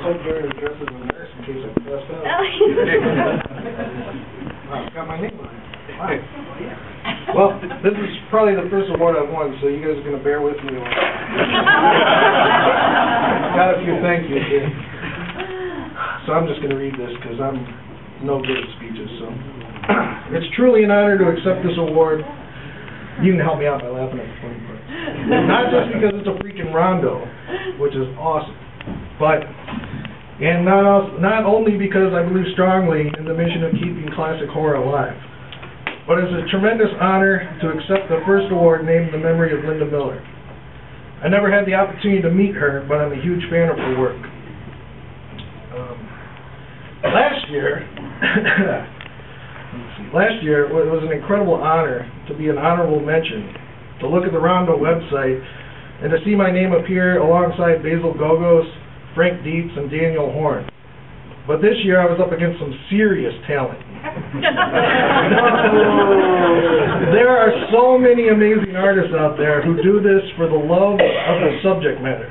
hope you're dressed as a nurse in case I passed out. Wow, it's got my name on it. Wow. Well, this is probably the first award I've won, so you guys are going to bear with me. Got a few thank yous here. So I'm just going to read this because I'm no good at speeches. So it's truly an honor to accept this award. You can help me out by laughing at the funny parts. Not just because it's a freaking Rondo, which is awesome, but not only because I believe strongly in the mission of keeping classic horror alive, but it's a tremendous honor to accept the first award named in the memory of Linda Miller. I never had the opportunity to meet her, but I'm a huge fan of her work. Last year, it was an incredible honor to be an honorable mention, to look at the Rondo website, and to see my name appear alongside Basil Gogos, Frank Dietz, and Daniel Horn. But this year I was up against some serious talent. There are so many amazing artists out there who do this for the love of the subject matter.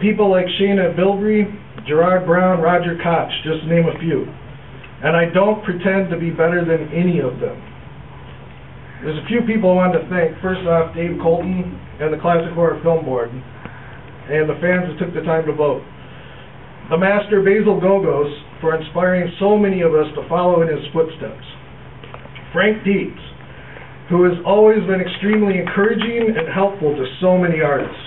People like Shayna Bilbrey, Gerard Brown, Roger Koch, just to name a few. And I don't pretend to be better than any of them. There's a few people I wanted to thank. First off, Dave Colton and the Classic Horror Film Board, and the fans that took the time to vote. The master Basil Gogos for inspiring so many of us to follow in his footsteps. Frank Dietz, who has always been extremely encouraging and helpful to so many artists.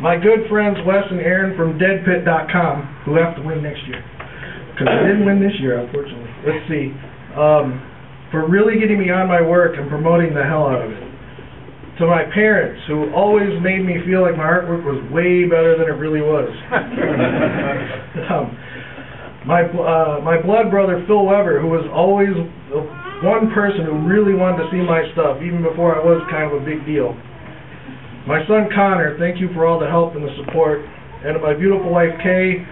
My good friends Wes and Aaron from deadpit.com, who have to win next year. Because I didn't win this year, unfortunately. Let's see. For really getting me on my work and promoting the hell out of it. To my parents, who always made me feel like my artwork was way better than it really was. My blood brother, Phil Weber, who was always one person who really wanted to see my stuff, even before I was kind of a big deal. My son, Connor, thank you for all the help and the support. And to my beautiful wife, Kay,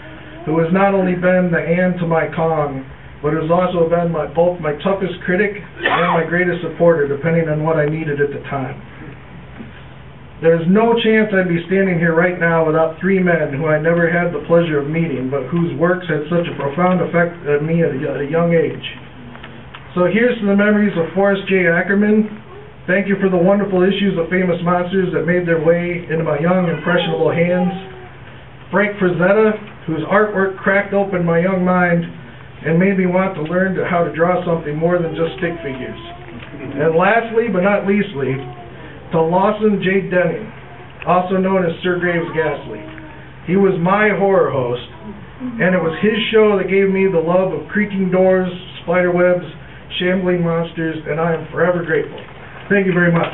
who has not only been the Ann to my Kong, but has also been both my toughest critic and my greatest supporter, depending on what I needed at the time. There's no chance I'd be standing here right now without three men who I never had the pleasure of meeting, but whose works had such a profound effect on me at a young age. So here's to the memories of Forrest J. Ackerman. Thank you for the wonderful issues of Famous Monsters that made their way into my young, impressionable hands. Frank Frazetta, whose artwork cracked open my young mind and made me want to learn how to draw something more than just stick figures. And lastly, but not leastly, to Lawson J. Denning, also known as Sir Graves Ghastly. He was my horror host, and it was his show that gave me the love of creaking doors, spider webs, shambling monsters, and I am forever grateful. Thank you very much.